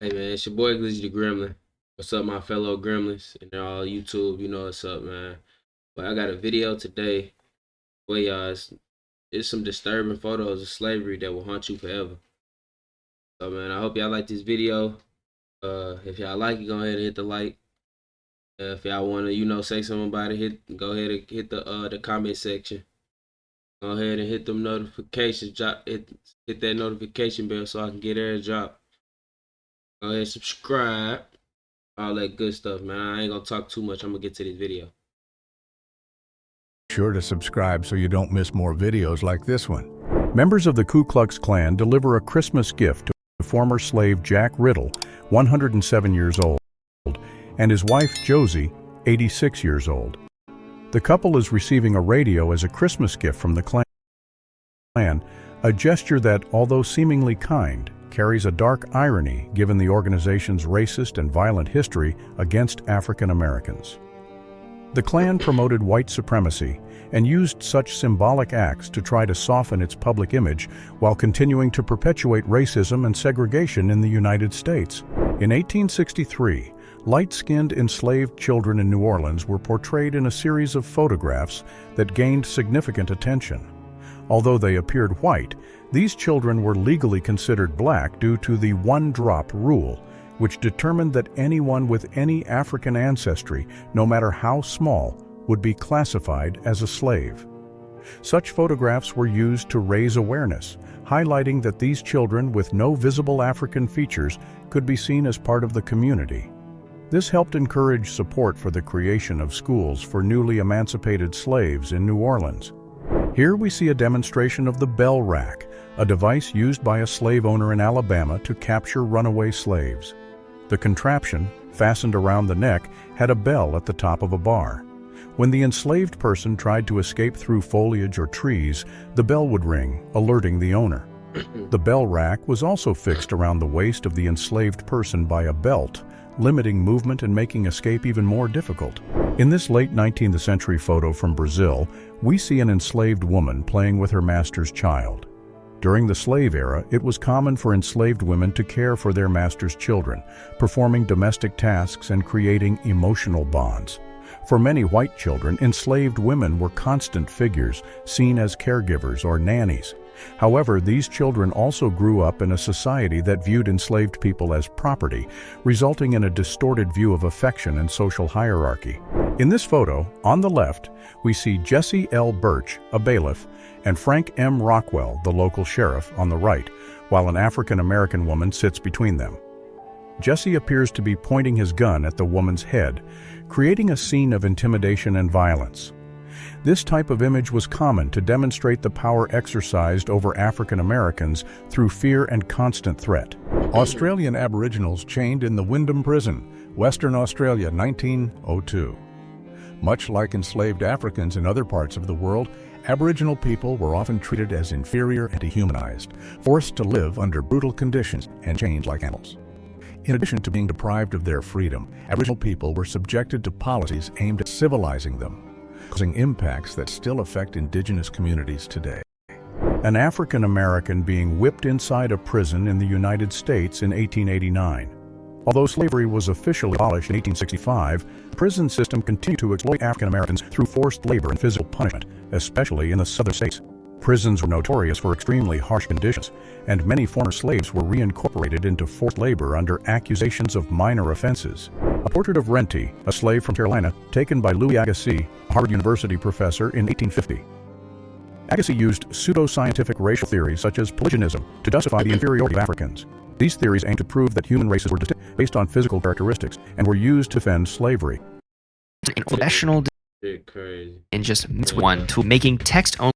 Hey man, it's your boy Glizzy the Gremlin. What's up, my fellow gremlins? And they're all YouTube, you know what's up, man. But I got a video today for y'all. It's some disturbing photos of slavery that will haunt you forever. So man, I hope y'all like this video. If y'all like it, go ahead and hit the like. If y'all wanna, say something about it, go ahead and hit the comment section. Go ahead and hit them notifications. Hit that notification bell so I can get every drop. Go ahead and subscribe. All that good stuff, man. I ain't gonna talk too much. I'm gonna get to this video. Sure to subscribe so you don't miss more videos like this one. Members of the Ku Klux Klan deliver a Christmas gift to former slave Jack Riddle, 107 years old, and his wife Josie, 86 years old. The couple is receiving a radio as a Christmas gift from the Klan, a gesture that, although seemingly kind, carries a dark irony given the organization's racist and violent history against African Americans. The Klan promoted white supremacy and used such symbolic acts to try to soften its public image while continuing to perpetuate racism and segregation in the United States. In 1863, light-skinned enslaved children in New Orleans were portrayed in a series of photographs that gained significant attention. Although they appeared white, these children were legally considered black due to the one-drop rule, which determined that anyone with any African ancestry, no matter how small, would be classified as a slave. Such photographs were used to raise awareness, highlighting that these children with no visible African features could be seen as part of the community. This helped encourage support for the creation of schools for newly emancipated slaves in New Orleans. Here we see a demonstration of the bell rack, a device used by a slave owner in Alabama to capture runaway slaves. The contraption, fastened around the neck, had a bell at the top of a bar. When the enslaved person tried to escape through foliage or trees, the bell would ring, alerting the owner. The bell rack was also fixed around the waist of the enslaved person by a belt, limiting movement and making escape even more difficult. In this late 19th century photo from Brazil, we see an enslaved woman playing with her master's child. During the slave era, it was common for enslaved women to care for their master's children, performing domestic tasks and creating emotional bonds. For many white children, enslaved women were constant figures, seen as caregivers or nannies. However, these children also grew up in a society that viewed enslaved people as property, resulting in a distorted view of affection and social hierarchy. In this photo, on the left, we see Jesse L. Birch, a bailiff, and Frank M. Rockwell, the local sheriff, on the right, while an African-American woman sits between them. Jesse appears to be pointing his gun at the woman's head, creating a scene of intimidation and violence. This type of image was common to demonstrate the power exercised over African Americans through fear and constant threat. Australian Aboriginals chained in the Wyndham Prison, Western Australia, 1902. Much like enslaved Africans in other parts of the world, Aboriginal people were often treated as inferior and dehumanized, forced to live under brutal conditions and chained like animals. In addition to being deprived of their freedom, Aboriginal people were subjected to policies aimed at civilizing them, causing impacts that still affect Indigenous communities today. An African American being whipped inside a prison in the United States in 1889. Although slavery was officially abolished in 1865, the prison system continued to exploit African Americans through forced labor and physical punishment, especially in the southern states. Prisons were notorious for extremely harsh conditions, and many former slaves were reincorporated into forced labor under accusations of minor offenses. A portrait of Renty, a slave from Carolina, taken by Louis Agassiz, a Harvard University professor, in 1850. Agassiz used pseudoscientific racial theories such as polygenism to justify the inferiority of Africans. These theories aimed to prove that human races were distinct based on physical characteristics and were used to defend slavery. International Crazy. and just one to making text only.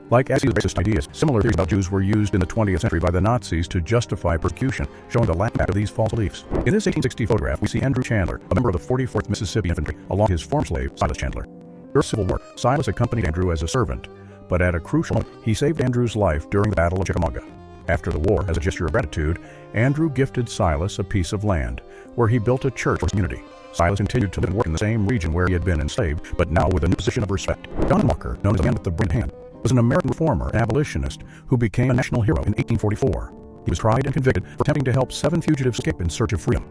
Like Agassiz's racist ideas, similar theories about Jews were used in the 20th century by the Nazis to justify persecution, showing the lack of these false beliefs. In this 1860 photograph, we see Andrew Chandler, a member of the 44th Mississippi Infantry, along with his former slave, Silas Chandler. During the Civil War, Silas accompanied Andrew as a servant, but at a crucial moment, he saved Andrew's life during the Battle of Chickamauga. After the war, as a gesture of gratitude, Andrew gifted Silas a piece of land, where he built a church for his community. Silas continued to live and work in the same region where he had been enslaved, but now with a new position of respect. John Walker, known as the man with the brilliant hand, was an American reformer and abolitionist who became a national hero in 1844. He was tried and convicted for attempting to help 7 fugitives escape in search of freedom.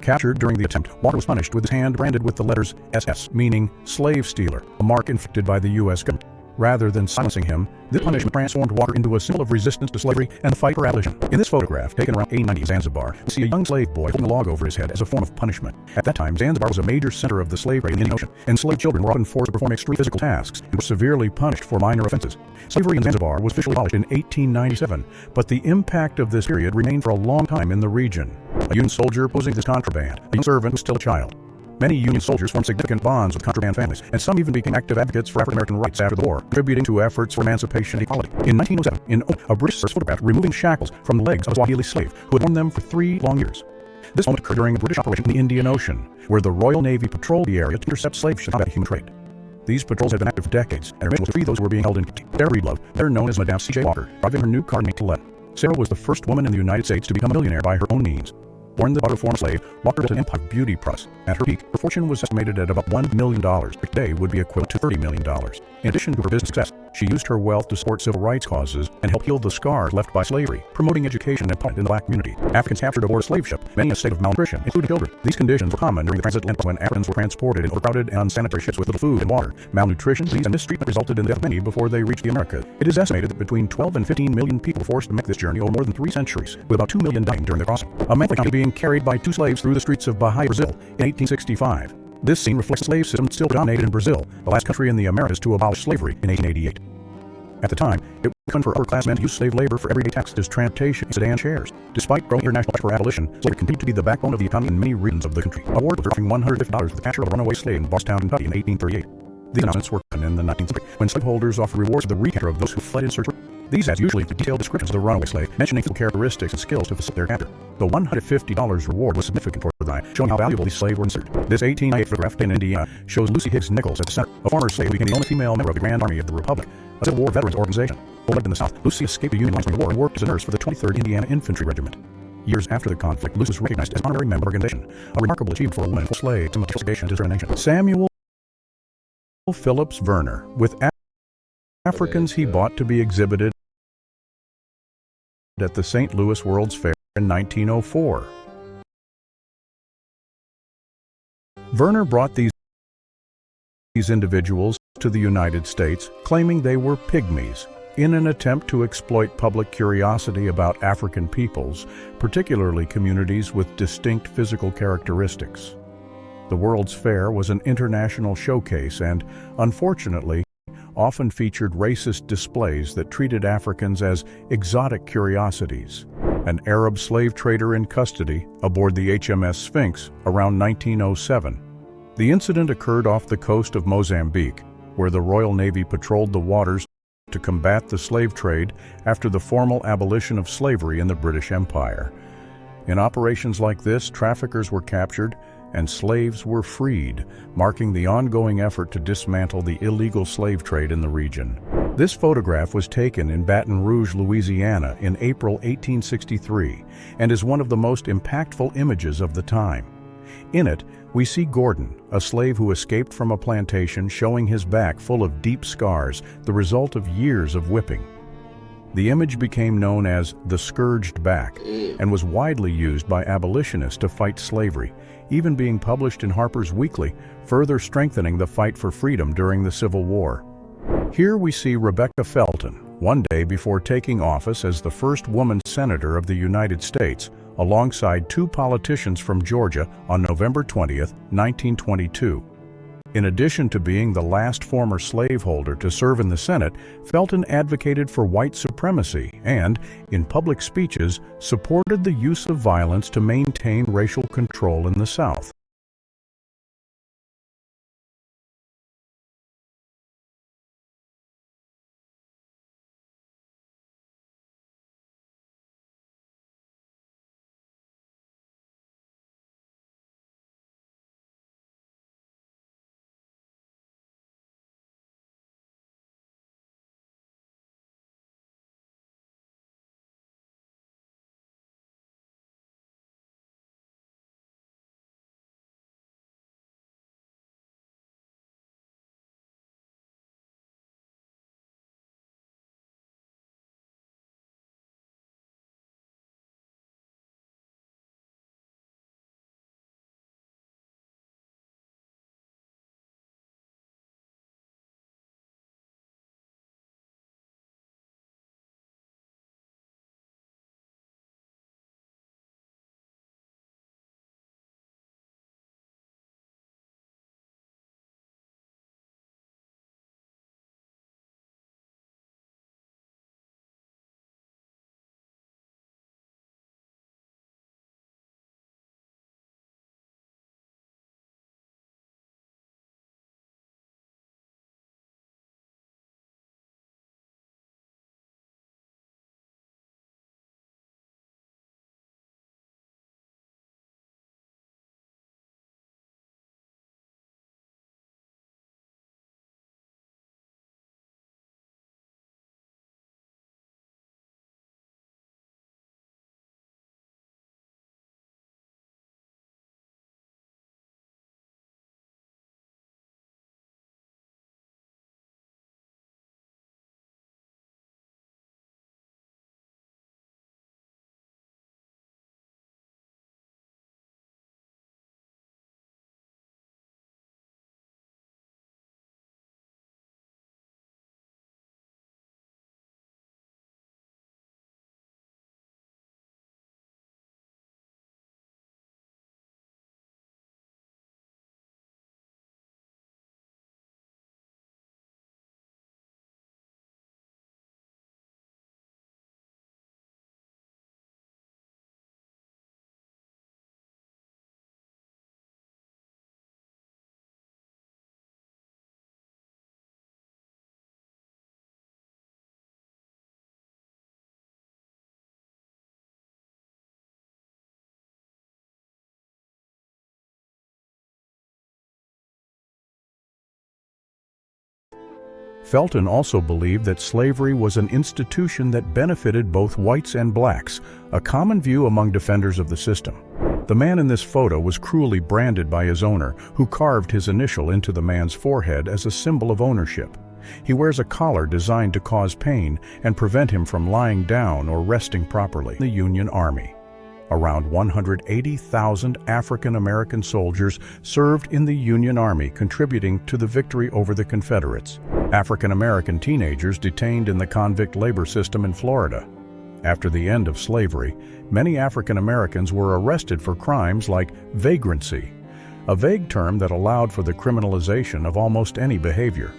Captured during the attempt, Walker was punished with his hand branded with the letters SS, meaning slave stealer, a mark inflicted by the U.S. government. Rather than silencing him, this punishment transformed Walker into a symbol of resistance to slavery and the fight for abolition. In this photograph, taken around 1890 in Zanzibar, we see a young slave boy holding a log over his head as a form of punishment. At that time, Zanzibar was a major center of the slave trade in the Indian Ocean. Enslaved children were often forced to perform extreme physical tasks and were severely punished for minor offenses. Slavery in Zanzibar was officially abolished in 1897, but the impact of this period remained for a long time in the region. A Union soldier posing as contraband, a young servant was still a child. Many Union soldiers formed significant bonds with contraband families, and some even became active advocates for African American rights after the war, contributing to efforts for emancipation and equality. In 1907, a British source photographed removing shackles from the legs of a Swahili slave who had worn them for 3 long years. This moment occurred during a British operation in the Indian Ocean, where the Royal Navy patrolled the area to intercept slave ships and combat human trade. These patrols had been active for decades, and their mission was to free those who were being held in captivity. Sarah Breedlove, better known as Madame C.J. Walker, driving her new car named Colette. Sarah was the first woman in the United States to become a millionaire by her own means. Born the daughter of a former slave, Walker built an empire of beauty products. At her peak, her fortune was estimated at about $1 million, which today would be equivalent to $30 million. In addition to her business success, she used her wealth to support civil rights causes and help heal the scars left by slavery, promoting education and employment in the black community. Africans captured aboard a slave ship, many in a state of malnutrition, including children. These conditions were common during the transatlantic when Africans were transported in overcrowded and unsanitary ships with little food and water. Malnutrition, disease, and mistreatment resulted in the death of many before they reached the Americas. It is estimated that between 12 and 15 million people were forced to make this journey over more than 3 centuries, with about 2 million dying during the crossing. A monthly count being carried by 2 slaves through the streets of Bahia, Brazil, in 1865. This scene reflects the slave system still dominated in Brazil, the last country in the Americas to abolish slavery in 1888. At the time, it was common for upper-class men to use slave labor for everyday tasks as transportation and sedan chairs. Despite growing international push for abolition, slavery continued to be the backbone of the economy in many regions of the country. Awards were offering $150 for the capture of a runaway slave in Boston, Kentucky in 1838. These announcements were common in the 19th century, when slaveholders offered rewards for the recapture of those who fled in search of freedom. These ads usually include detailed descriptions of the runaway slave, mentioning physical characteristics and skills to facilitate their capture. The $150 reward was significant for the guy, showing how valuable these slaves were in search. This 1898 photograph in Indiana shows Lucy Higgs Nichols at the center, a former slave who became the only female member of the Grand Army of the Republic, a Civil War veterans organization. While in the South, Lucy escaped the Union lines during the war and worked as a nurse for the 23rd Indiana Infantry Regiment. Years after the conflict, Lucy was recognized as an honorary member of the organization, a remarkable achievement for a woman who was slave to segregation and discrimination. Samuel Phillips Werner, with Africans he bought to be exhibited at the St. Louis World's Fair in 1904. Werner brought these individuals to the United States, claiming they were pygmies, in an attempt to exploit public curiosity about African peoples, particularly communities with distinct physical characteristics. The World's Fair was an international showcase and, unfortunately, often featured racist displays that treated Africans as exotic curiosities. An Arab slave trader in custody aboard the HMS Sphinx around 1907. The incident occurred off the coast of Mozambique, where the Royal Navy patrolled the waters to combat the slave trade after the formal abolition of slavery in the British Empire. In operations like this, traffickers were captured and slaves were freed, marking the ongoing effort to dismantle the illegal slave trade in the region. This photograph was taken in Baton Rouge, Louisiana in April 1863 and is one of the most impactful images of the time. In it, we see Gordon, a slave who escaped from a plantation, showing his back full of deep scars, the result of years of whipping. The image became known as the scourged back and was widely used by abolitionists to fight slavery, even being published in Harper's Weekly, further strengthening the fight for freedom during the Civil War. Here we see Rebecca Felton, one day before taking office as the first woman senator of the United States, alongside 2 politicians from Georgia on November 20, 1922. In addition to being the last former slaveholder to serve in the Senate, Felton advocated for white supremacy and, in public speeches, supported the use of violence to maintain racial control in the South. Felton also believed that slavery was an institution that benefited both whites and blacks, a common view among defenders of the system. The man in this photo was cruelly branded by his owner, who carved his initial into the man's forehead as a symbol of ownership. He wears a collar designed to cause pain and prevent him from lying down or resting properly. The Union Army. Around 180,000 African American soldiers served in the Union Army, contributing to the victory over the Confederates. African American teenagers detained in the convict labor system in Florida. After the end of slavery, many African Americans were arrested for crimes like vagrancy, a vague term that allowed for the criminalization of almost any behavior.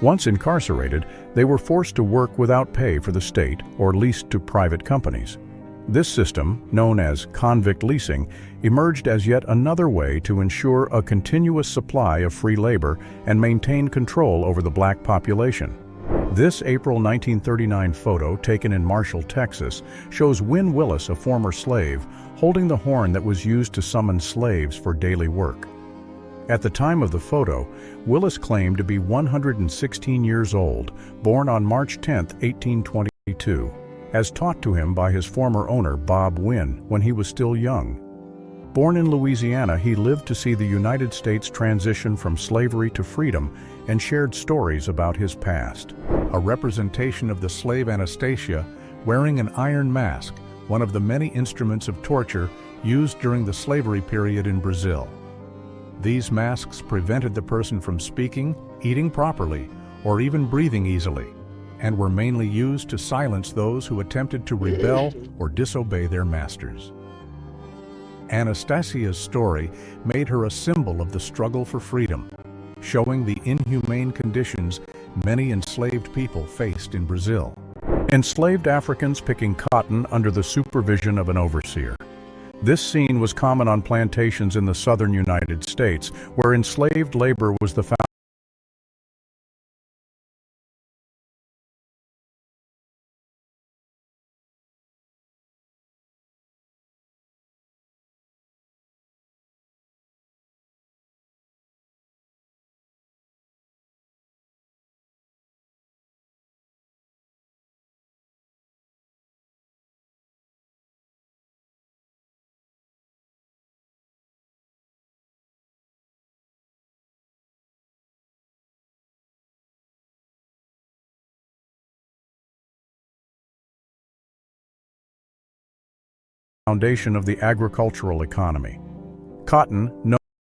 Once incarcerated, they were forced to work without pay for the state or leased to private companies. This system, known as convict leasing, emerged as yet another way to ensure a continuous supply of free labor and maintain control over the black population. This April 1939 photo, taken in Marshall, Texas, shows Win Willis, a former slave, holding the horn that was used to summon slaves for daily work. At the time of the photo, Willis claimed to be 116 years old, born on March 10, 1822. As taught to him by his former owner, Bob Wynn, when he was still young. Born in Louisiana, he lived to see the United States transition from slavery to freedom and shared stories about his past. A representation of the slave Anastasia wearing an iron mask, one of the many instruments of torture used during the slavery period in Brazil. These masks prevented the person from speaking, eating properly, or even breathing easily, and were mainly used to silence those who attempted to rebel or disobey their masters. Anastasia's story made her a symbol of the struggle for freedom, showing the inhumane conditions many enslaved people faced in Brazil. Enslaved Africans picking cotton under the supervision of an overseer. This scene was common on plantations in the southern United States, where enslaved labor was the foundation of the agricultural economy. Cotton,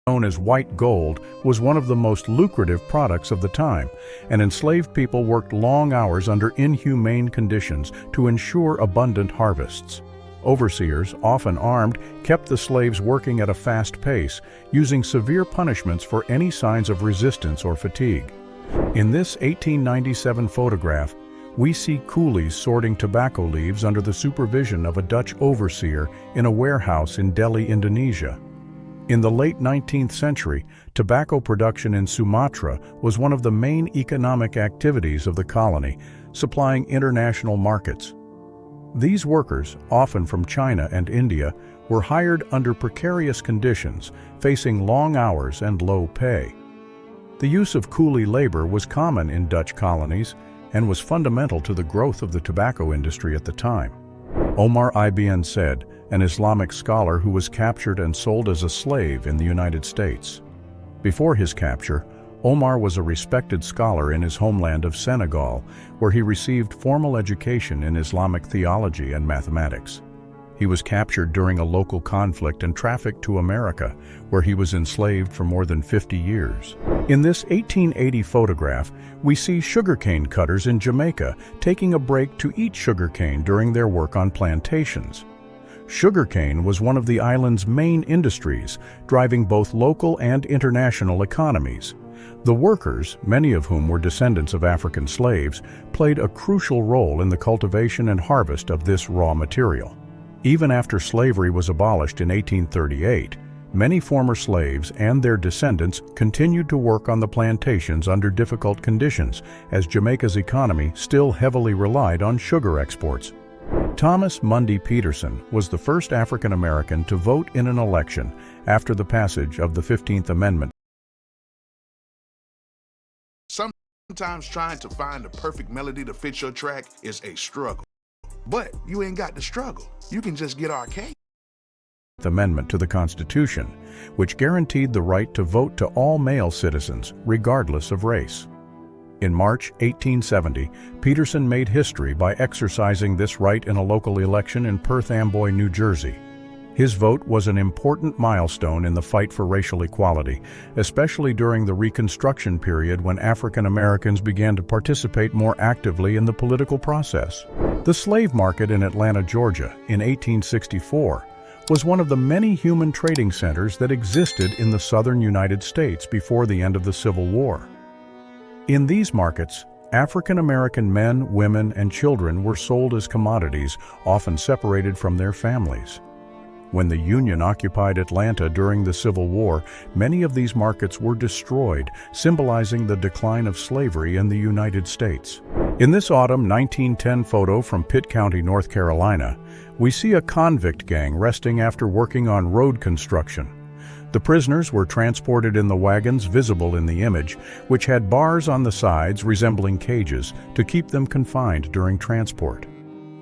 known as white gold, was one of the most lucrative products of the time, and enslaved people worked long hours under inhumane conditions to ensure abundant harvests. Overseers, often armed, kept the slaves working at a fast pace, using severe punishments for any signs of resistance or fatigue. In this 1897 photograph, we see coolies sorting tobacco leaves under the supervision of a Dutch overseer in a warehouse in Delhi, Indonesia. In the late 19th century, tobacco production in Sumatra was one of the main economic activities of the colony, supplying international markets. These workers, often from China and India, were hired under precarious conditions, facing long hours and low pay. The use of coolie labor was common in Dutch colonies and was fundamental to the growth of the tobacco industry at the time. Omar Ibn Said, an Islamic scholar who was captured and sold as a slave in the United States. Before his capture, Omar was a respected scholar in his homeland of Senegal, where he received formal education in Islamic theology and mathematics. He was captured during a local conflict and trafficked to America, where he was enslaved for more than 50 years. In this 1880 photograph, we see sugarcane cutters in Jamaica taking a break to eat sugarcane during their work on plantations. Sugarcane was one of the island's main industries, driving both local and international economies. The workers, many of whom were descendants of African slaves, played a crucial role in the cultivation and harvest of this raw material. Even after slavery was abolished in 1838, many former slaves and their descendants continued to work on the plantations under difficult conditions, as Jamaica's economy still heavily relied on sugar exports. Thomas Mundy Peterson was the first African American to vote in an election after the passage of the 15th Amendment. Sometimes trying to find the perfect melody to fit your track is a struggle. But you ain't got to struggle. You can just get arcade. Amendment to the Constitution, which guaranteed the right to vote to all male citizens, regardless of race. In March 1870, Peterson made history by exercising this right in a local election in Perth Amboy, New Jersey. His vote was an important milestone in the fight for racial equality, especially during the Reconstruction period when African Americans began to participate more actively in the political process. The slave market in Atlanta, Georgia, in 1864, was one of the many human trading centers that existed in the southern United States before the end of the Civil War. In these markets, African American men, women, and children were sold as commodities, often separated from their families. When the Union occupied Atlanta during the Civil War, many of these markets were destroyed, symbolizing the decline of slavery in the United States. In this autumn 1910 photo from Pitt County, North Carolina, we see a convict gang resting after working on road construction. The prisoners were transported in the wagons visible in the image, which had bars on the sides resembling cages to keep them confined during transport.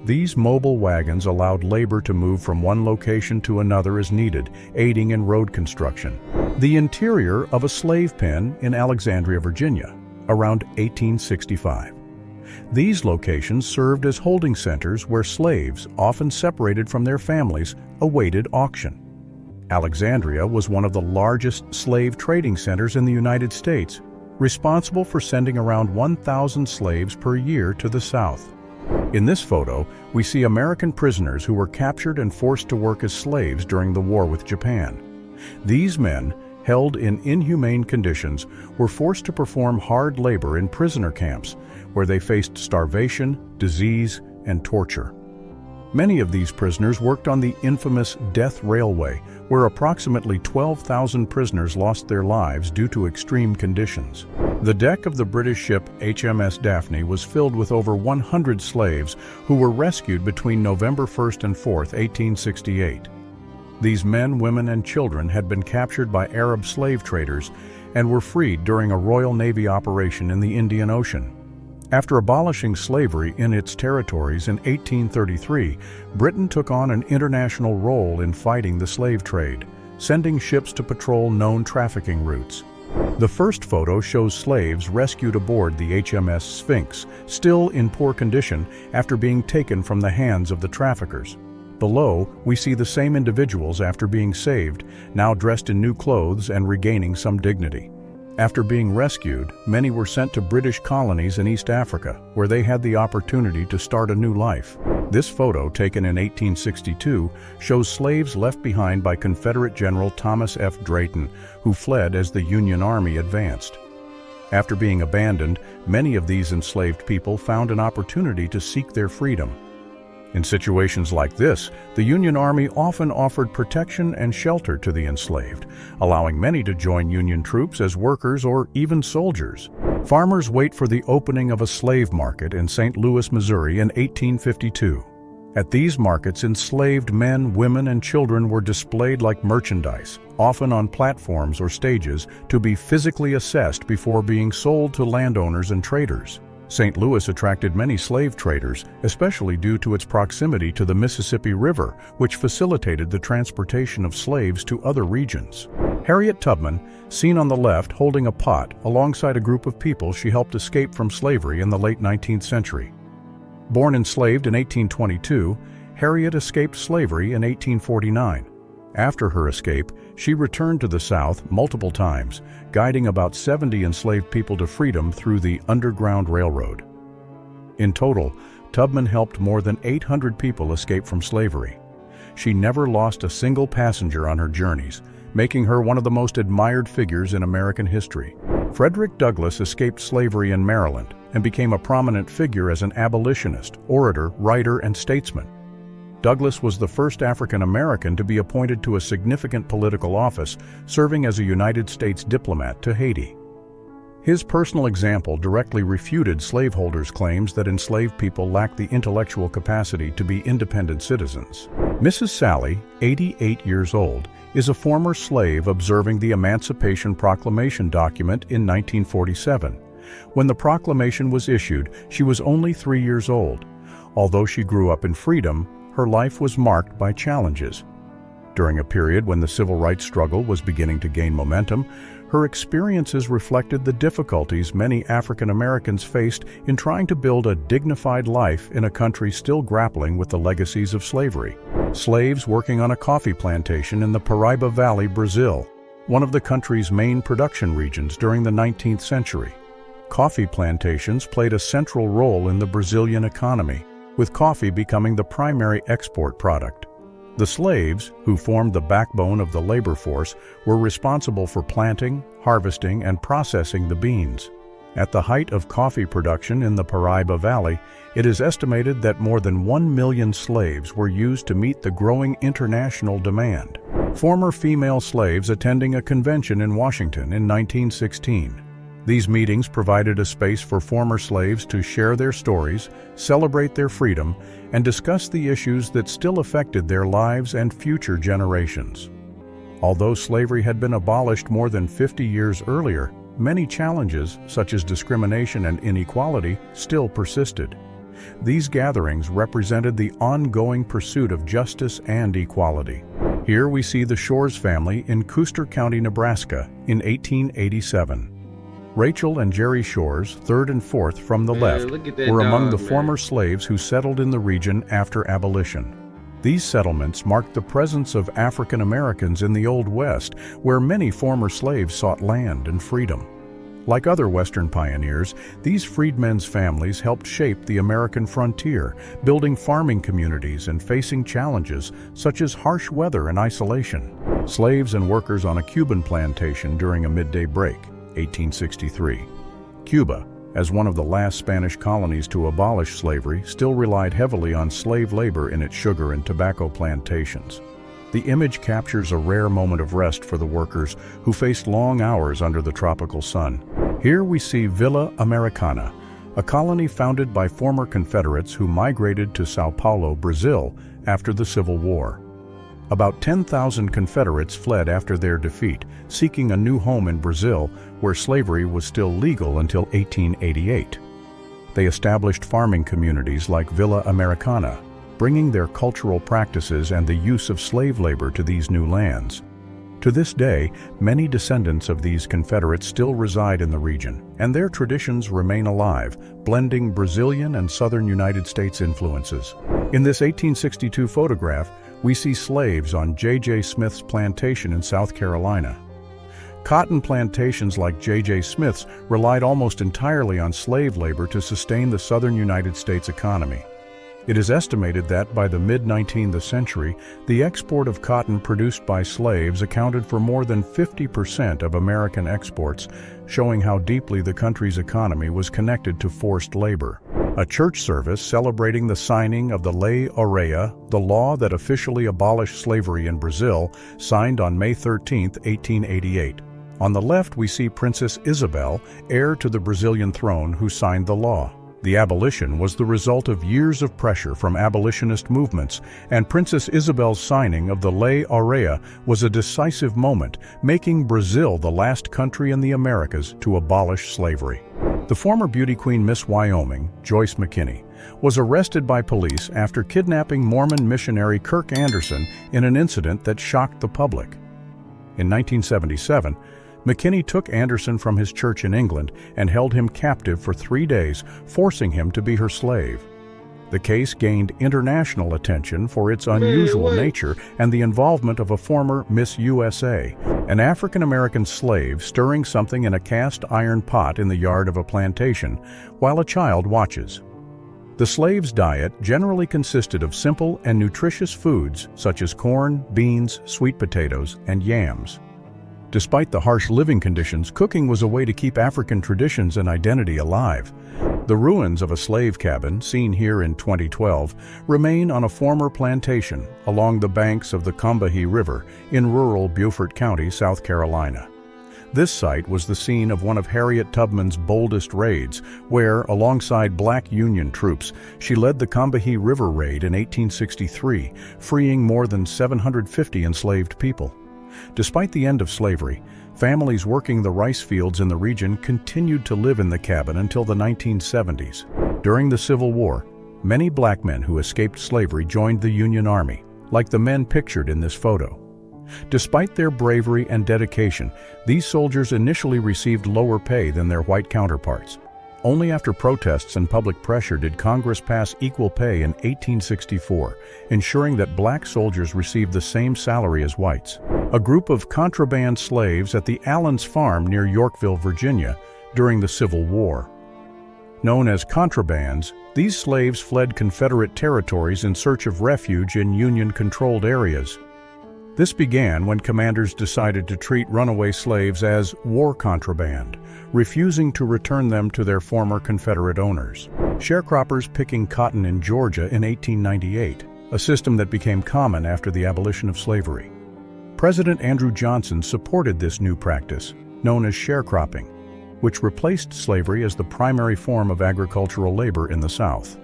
These mobile wagons allowed labor to move from one location to another as needed, aiding in road construction. The interior of a slave pen in Alexandria, Virginia, around 1865. These locations served as holding centers where slaves, often separated from their families, awaited auction. Alexandria was one of the largest slave trading centers in the United States, responsible for sending around 1,000 slaves per year to the South. In this photo, we see American prisoners who were captured and forced to work as slaves during the war with Japan. These men, held in inhumane conditions, were forced to perform hard labor in prisoner camps, where they faced starvation, disease, and torture. Many of these prisoners worked on the infamous Death Railway, where approximately 12,000 prisoners lost their lives due to extreme conditions. The deck of the British ship HMS Daphne was filled with over 100 slaves who were rescued between November 1st and 4th, 1868. These men, women, and children had been captured by Arab slave traders and were freed during a Royal Navy operation in the Indian Ocean. After abolishing slavery in its territories in 1833, Britain took on an international role in fighting the slave trade, sending ships to patrol known trafficking routes. The first photo shows slaves rescued aboard the HMS Sphinx, still in poor condition after being taken from the hands of the traffickers. Below, we see the same individuals after being saved, now dressed in new clothes and regaining some dignity. After being rescued, many were sent to British colonies in East Africa, where they had the opportunity to start a new life. This photo, taken in 1862, shows slaves left behind by Confederate General Thomas F. Drayton, who fled as the Union Army advanced. After being abandoned, many of these enslaved people found an opportunity to seek their freedom. In situations like this, the Union Army often offered protection and shelter to the enslaved, allowing many to join Union troops as workers or even soldiers. Farmers wait for the opening of a slave market in St. Louis, Missouri in 1852. At these markets, enslaved men, women, and children were displayed like merchandise, often on platforms or stages, to be physically assessed before being sold to landowners and traders. St. Louis attracted many slave traders, especially due to its proximity to the Mississippi River, which facilitated the transportation of slaves to other regions. Harriet Tubman, seen on the left holding a pot alongside a group of people she helped escape from slavery in the late 19th century. Born enslaved in 1822, Harriet escaped slavery in 1849. After her escape, she returned to the South multiple times, guiding about 70 enslaved people to freedom through the Underground Railroad. In total, Tubman helped more than 800 people escape from slavery. She never lost a single passenger on her journeys, making her one of the most admired figures in American history. Frederick Douglass escaped slavery in Maryland and became a prominent figure as an abolitionist, orator, writer, and statesman. Douglass was the first African American to be appointed to a significant political office, serving as a United States diplomat to Haiti. His personal example directly refuted slaveholders' claims that enslaved people lacked the intellectual capacity to be independent citizens. Mrs. Sally, 88 years old, is a former slave observing the Emancipation Proclamation document in 1947, When the proclamation was issued, she was only 3 years old. Although she grew up in freedom, her life was marked by challenges. During a period when the civil rights struggle was beginning to gain momentum, her experiences reflected the difficulties many African Americans faced in trying to build a dignified life in a country still grappling with the legacies of slavery. Slaves working on a coffee plantation in the Paraíba Valley, Brazil, one of the country's main production regions during the 19th century. Coffee plantations played a central role in the Brazilian economy, with coffee becoming the primary export product. The slaves, who formed the backbone of the labor force, were responsible for planting, harvesting, and processing the beans. At the height of coffee production in the Paraíba Valley, it is estimated that more than 1 million slaves were used to meet the growing international demand. Former female slaves attending a convention in Washington in 1916. These meetings provided a space for former slaves to share their stories, celebrate their freedom, and discuss the issues that still affected their lives and future generations. Although slavery had been abolished more than 50 years earlier, many challenges, such as discrimination and inequality, still persisted. These gatherings represented the ongoing pursuit of justice and equality. Here we see the Shores family in Custer County, Nebraska, in 1887. Rachel and Jerry Shores, third and fourth from the left, were among the former slaves who settled in the region after abolition. These settlements marked the presence of African Americans in the Old West, where many former slaves sought land and freedom. Like other Western pioneers, these freedmen's families helped shape the American frontier, building farming communities and facing challenges such as harsh weather and isolation. Slaves and workers on a Cuban plantation during a midday break, 1863. Cuba, as one of the last Spanish colonies to abolish slavery, still relied heavily on slave labor in its sugar and tobacco plantations. The image captures a rare moment of rest for the workers who faced long hours under the tropical sun. Here we see Villa Americana, a colony founded by former Confederates who migrated to Sao Paulo, Brazil, after the Civil War. About 10,000 Confederates fled after their defeat, seeking a new home in Brazil, where slavery was still legal until 1888. They established farming communities like Villa Americana, bringing their cultural practices and the use of slave labor to these new lands. To this day, many descendants of these Confederates still reside in the region, and their traditions remain alive, blending Brazilian and southern United States influences. In this 1862 photograph, we see slaves on J.J. Smith's plantation in South Carolina. Cotton plantations like J.J. Smith's relied almost entirely on slave labor to sustain the southern United States economy. It is estimated that by the mid-19th century, the export of cotton produced by slaves accounted for more than 50% of American exports, showing how deeply the country's economy was connected to forced labor. A church service celebrating the signing of the Lei Áurea, the law that officially abolished slavery in Brazil, signed on May 13, 1888. On the left, we see Princess Isabel, heir to the Brazilian throne, who signed the law. The abolition was the result of years of pressure from abolitionist movements, and Princess Isabel's signing of the Lei Áurea was a decisive moment, making Brazil the last country in the Americas to abolish slavery. The former beauty queen Miss Wyoming, Joyce McKinney, was arrested by police after kidnapping Mormon missionary Kirk Anderson in an incident that shocked the public. In 1977, McKinney took Anderson from his church in England and held him captive for 3 days, forcing him to be her slave. The case gained international attention for its unusual nature and the involvement of a former Miss USA, an African-American slave stirring something in a cast iron pot in the yard of a plantation, while a child watches. The slave's diet generally consisted of simple and nutritious foods such as corn, beans, sweet potatoes, and yams. Despite the harsh living conditions, cooking was a way to keep African traditions and identity alive. The ruins of a slave cabin, seen here in 2012, remain on a former plantation along the banks of the Combahee River in rural Beaufort County, South Carolina. This site was the scene of one of Harriet Tubman's boldest raids, where, alongside black Union troops, she led the Combahee River Raid in 1863, freeing more than 750 enslaved people. Despite the end of slavery, Families working the rice fields in the region continued to live in the cabin until the 1970s. During the Civil War, many black men who escaped slavery joined the Union Army, like the men pictured in this photo. Despite their bravery and dedication, these soldiers initially received lower pay than their white counterparts. Only after protests and public pressure did Congress pass equal pay in 1864, ensuring that black soldiers received the same salary as whites. A group of contraband slaves at the Allen's Farm near Yorkville, Virginia, during the Civil War. Known as contrabands, these slaves fled Confederate territories in search of refuge in Union-controlled areas. This began when commanders decided to treat runaway slaves as war contraband, refusing to return them to their former Confederate owners. Sharecroppers picking cotton in Georgia in 1898, a system that became common after the abolition of slavery. President Andrew Johnson supported this new practice, known as sharecropping, which replaced slavery as the primary form of agricultural labor in the South.